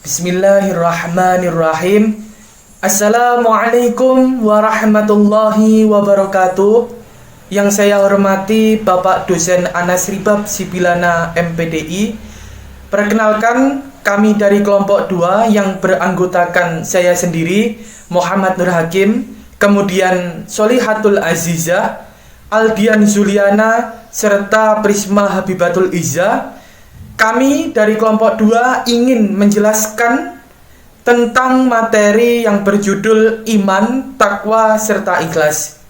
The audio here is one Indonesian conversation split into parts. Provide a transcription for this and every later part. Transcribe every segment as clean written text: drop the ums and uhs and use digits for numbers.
Bismillahirrahmanirrahim. Assalamualaikum warahmatullahi wabarakatuh. Yang saya hormati Bapak Dosen Anas Ribab Sibilana MPDI. Perkenalkan, kami dari kelompok 2 yang beranggotakan saya sendiri, Muhammad Nur Hakim, kemudian Sholihatul Azizah, Aldian Zuliana, serta Prisma Habibatul Izzah. Kami dari kelompok 2 ingin menjelaskan tentang materi yang berjudul iman, takwa, serta ikhlas.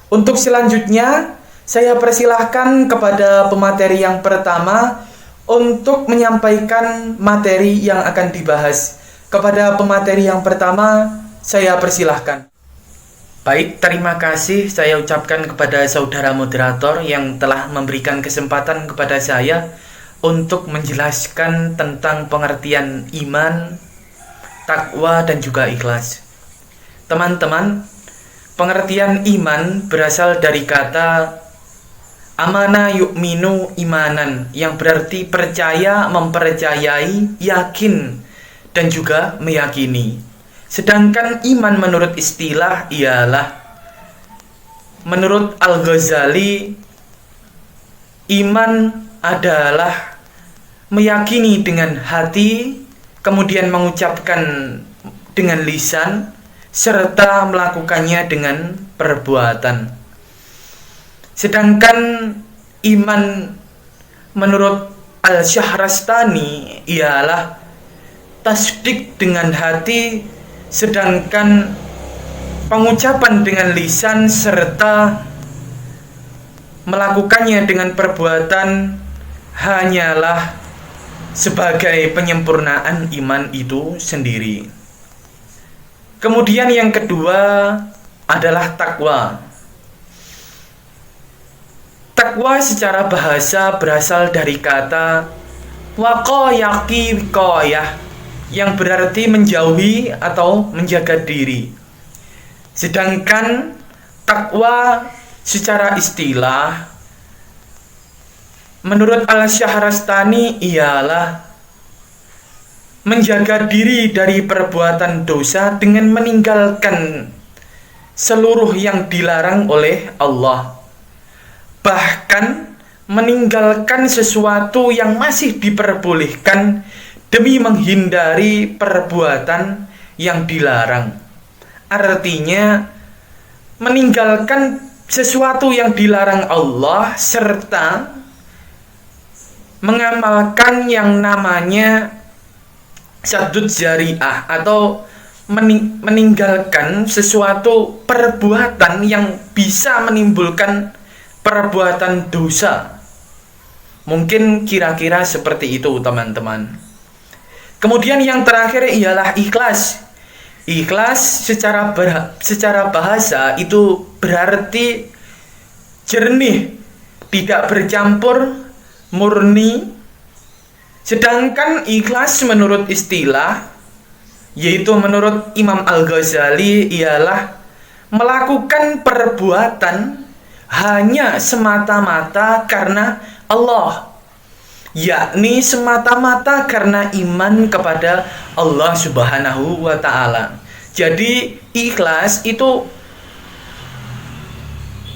Untuk selanjutnya, saya persilahkan kepada pemateri yang pertama untuk menyampaikan materi yang akan dibahas. Kepada pemateri yang pertama, saya persilahkan. Baik, terima kasih saya ucapkan kepada saudara moderator yang telah memberikan kesempatan kepada saya untuk menjelaskan tentang pengertian iman, takwa, dan juga ikhlas. Teman-teman, pengertian iman berasal dari kata amana yu'minu imanan, yang berarti percaya, mempercayai, yakin, dan juga meyakini. Sedangkan iman menurut istilah ialah, menurut Al-Ghazali, iman adalah meyakini dengan hati, kemudian mengucapkan dengan lisan, serta melakukannya dengan perbuatan. Sedangkan iman menurut Al-Syahrastani ialah tasdik dengan hati, sedangkan pengucapan dengan lisan serta melakukannya dengan perbuatan hanyalah sebagai penyempurnaan iman itu sendiri. Kemudian yang kedua adalah takwa. Takwa secara bahasa berasal dari kata waqayaki wiqayah, yang berarti menjauhi atau menjaga diri. Sedangkan takwa secara istilah menurut Al-Syahrastani ialah menjaga diri dari perbuatan dosa dengan meninggalkan seluruh yang dilarang oleh Allah. Bahkan meninggalkan sesuatu yang masih diperbolehkan demi menghindari perbuatan yang dilarang. Artinya meninggalkan sesuatu yang dilarang Allah serta mengamalkan yang namanya saddud zari'ah, atau meninggalkan sesuatu perbuatan yang bisa menimbulkan perbuatan dosa. Mungkin kira-kira seperti itu, teman-teman. Kemudian yang terakhir ialah ikhlas. Ikhlas secara bahasa itu berarti jernih, tidak bercampur, murni. Sedangkan ikhlas menurut istilah, yaitu menurut Imam Al-Ghazali, ialah melakukan perbuatan hanya semata-mata karena Allah, yakni semata-mata karena iman kepada Allah Subhanahu wa ta'ala. Jadi ikhlas itu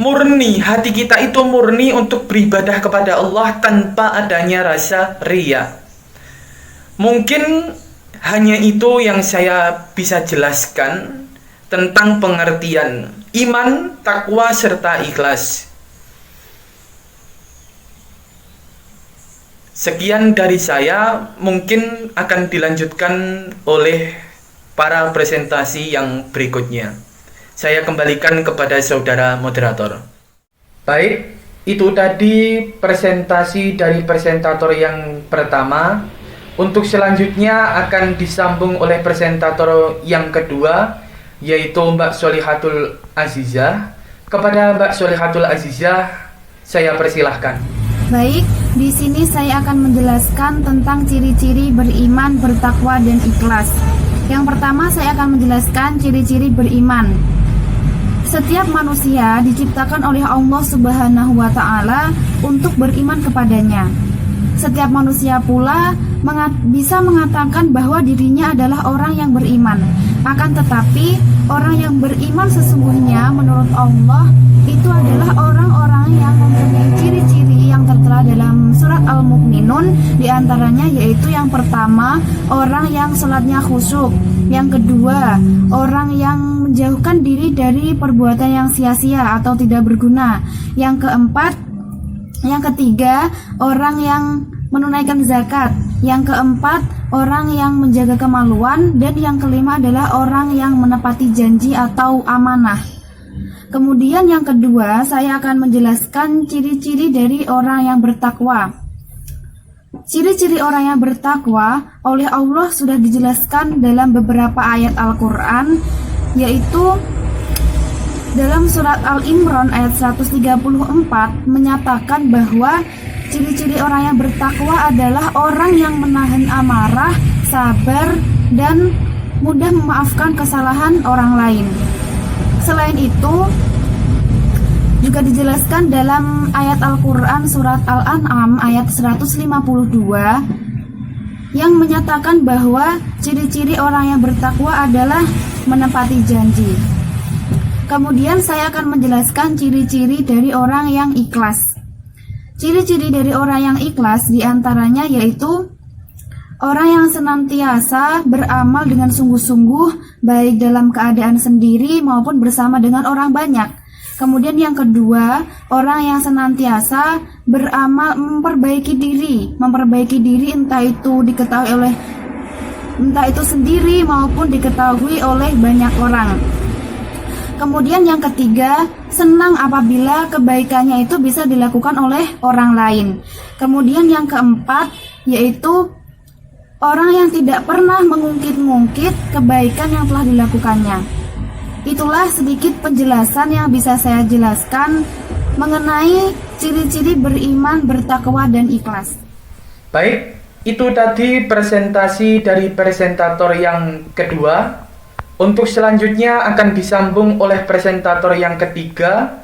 murni, hati kita itu murni untuk beribadah kepada Allah tanpa adanya rasa riya. Mungkin hanya itu yang saya bisa jelaskan tentang pengertian iman, takwa, serta ikhlas. Sekian dari saya, mungkin akan dilanjutkan oleh para presentasi yang berikutnya. Saya kembalikan kepada saudara moderator. Baik, itu tadi presentasi dari presentator yang pertama. Untuk selanjutnya akan disambung oleh presentator yang kedua, yaitu Mbak Sholihatul Azizah. Kepada Mbak Sholihatul Azizah, saya persilahkan. Baik, di sini saya akan menjelaskan tentang ciri-ciri beriman, bertakwa, dan ikhlas. Yang pertama, saya akan menjelaskan ciri-ciri beriman. Setiap manusia diciptakan oleh Allah Subhanahu wa ta'ala untuk beriman kepadanya. Setiap manusia pula bisa mengatakan bahwa dirinya adalah orang yang beriman. Akan tetapi, orang yang beriman sesungguhnya menurut Allah itu adalah orang-orang yang mempunyai ciri-ciri yang tertera dalam surat Al-Mu'minun. Di antaranya yaitu yang pertama, orang yang sholatnya khusyuk. Yang kedua, orang yang menjauhkan diri dari perbuatan yang sia-sia atau tidak berguna. Yang ketiga, orang yang menunaikan zakat. Yang keempat, orang yang menjaga kemaluan. Dan yang kelima adalah orang yang menepati janji atau amanah. Kemudian yang kedua, saya akan menjelaskan ciri-ciri dari orang yang bertakwa. Ciri-ciri orang yang bertakwa oleh Allah sudah dijelaskan dalam beberapa ayat Al-Quran, yaitu dalam surat Al-Imran ayat 134 menyatakan bahwa ciri-ciri orang yang bertakwa adalah orang yang menahan amarah, sabar, dan mudah memaafkan kesalahan orang lain. Selain itu, juga dijelaskan dalam ayat Al-Quran surat Al-An'am ayat 152 yang menyatakan bahwa ciri-ciri orang yang bertakwa adalah menepati janji. Kemudian saya akan menjelaskan ciri-ciri dari orang yang ikhlas. Ciri-ciri dari orang yang ikhlas diantaranya yaitu orang yang senantiasa beramal dengan sungguh-sungguh, baik dalam keadaan sendiri maupun bersama dengan orang banyak. Kemudian yang kedua, orang yang senantiasa beramal memperbaiki diri entah itu sendiri maupun diketahui oleh banyak orang. Kemudian yang ketiga, senang apabila kebaikannya itu bisa dilakukan oleh orang lain. Kemudian yang keempat, yaitu orang yang tidak pernah mengungkit-ungkit kebaikan yang telah dilakukannya. Itulah sedikit penjelasan yang bisa saya jelaskan mengenai ciri-ciri beriman, bertakwa, dan ikhlas. Baik, itu tadi presentasi dari presentator yang kedua. Untuk selanjutnya akan disambung oleh presentator yang ketiga,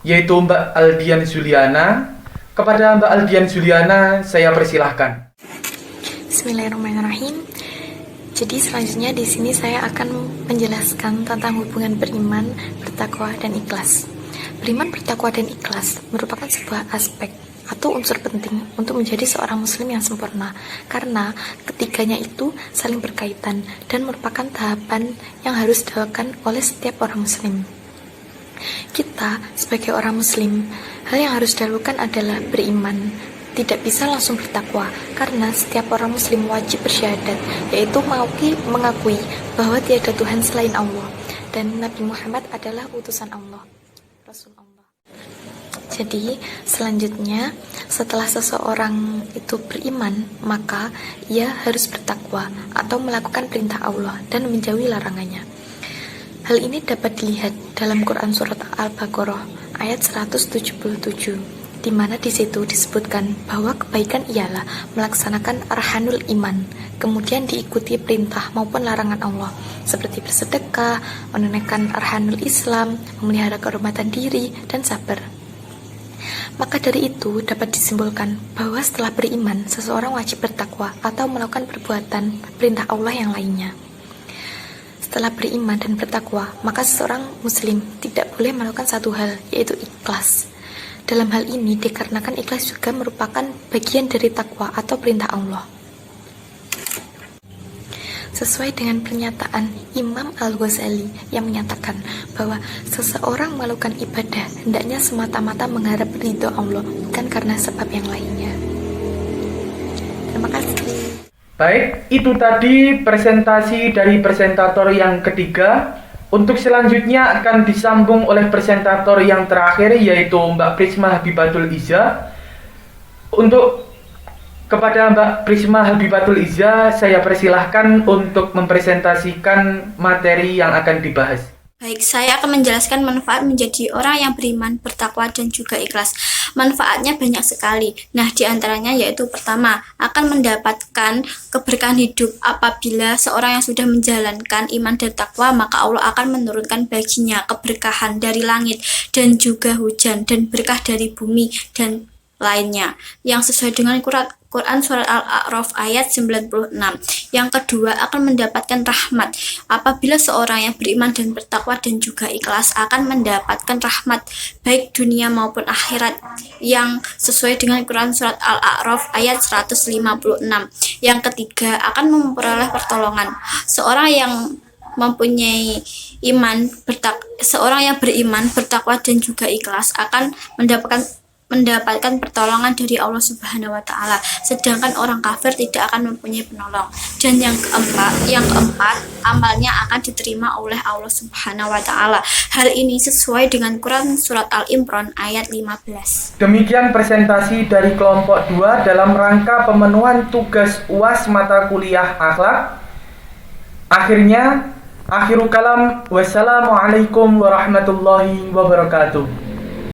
yaitu Mbak Aldian Zuliana. Kepada Mbak Aldian Zuliana, saya persilahkan. Bismillahirrahmanirrahim. Jadi selanjutnya di sini saya akan menjelaskan tentang hubungan beriman, bertakwa, dan ikhlas. Beriman, bertakwa, dan ikhlas merupakan sebuah aspek atau unsur penting untuk menjadi seorang muslim yang sempurna, karena ketiganya itu saling berkaitan dan merupakan tahapan yang harus dilakukan oleh setiap orang muslim. Kita sebagai orang muslim, hal yang harus dilakukan adalah beriman. Tidak bisa langsung bertakwa, karena setiap orang muslim wajib bersyahadat, yaitu mengakui bahwa tiada Tuhan selain Allah dan Nabi Muhammad adalah utusan Allah, Rasul Allah. Jadi selanjutnya, setelah seseorang itu beriman, maka ia harus bertakwa atau melakukan perintah Allah dan menjauhi larangannya. Hal ini dapat dilihat dalam Quran surat Al-Baqarah ayat 177. Di mana di situ disebutkan bahwa kebaikan ialah melaksanakan arhanul iman, kemudian diikuti perintah maupun larangan Allah, seperti bersedekah, menunaikan arhanul Islam, memelihara kehormatan diri, dan sabar. Maka dari itu dapat disimpulkan bahwa setelah beriman, seseorang wajib bertakwa atau melakukan perbuatan perintah Allah yang lainnya. Setelah beriman dan bertakwa, maka seseorang muslim tidak boleh melakukan satu hal, yaitu ikhlas. Dalam hal ini dikarenakan ikhlas juga merupakan bagian dari takwa atau perintah Allah. Sesuai dengan pernyataan Imam Al-Ghazali yang menyatakan bahwa seseorang melakukan ibadah hendaknya semata-mata mengharap ridho Allah, bukan karena sebab yang lainnya. Terima kasih. Baik, itu tadi presentasi dari presentator yang ketiga. Untuk selanjutnya akan disambung oleh presentator yang terakhir, yaitu Mbak Prisma Habibatul Iza. Untuk kepada Mbak Prisma Habibatul Iza, saya persilahkan untuk mempresentasikan materi yang akan dibahas. Baik, saya akan menjelaskan manfaat menjadi orang yang beriman, bertakwa, dan juga ikhlas. Manfaatnya banyak sekali. Nah, diantaranya yaitu pertama, akan mendapatkan keberkahan hidup. Apabila seorang yang sudah menjalankan iman dan takwa, maka Allah akan menurunkan baginya keberkahan dari langit dan juga hujan dan berkah dari bumi dan lainnya yang sesuai dengan Quran Surat Al-A'raf ayat 96. Yang kedua, akan mendapatkan rahmat. Apabila seorang yang beriman dan bertakwa dan juga ikhlas akan mendapatkan rahmat baik dunia maupun akhirat yang sesuai dengan Quran Surat Al-A'raf ayat 156. Yang ketiga, akan memperoleh pertolongan. Seorang yang beriman, bertakwa dan juga ikhlas akan mendapatkan pertolongan dari Allah Subhanahu wa taala, sedangkan orang kafir tidak akan mempunyai penolong. Dan yang keempat, amalnya akan diterima oleh Allah Subhanahu wa taala. Hal ini sesuai dengan Quran Surat Al-Imran ayat 15. Demikian presentasi dari kelompok 2 dalam rangka pemenuhan tugas UAS mata kuliah akhlak. Akhirul kalam, wassalamualaikum warahmatullahi wabarakatuh.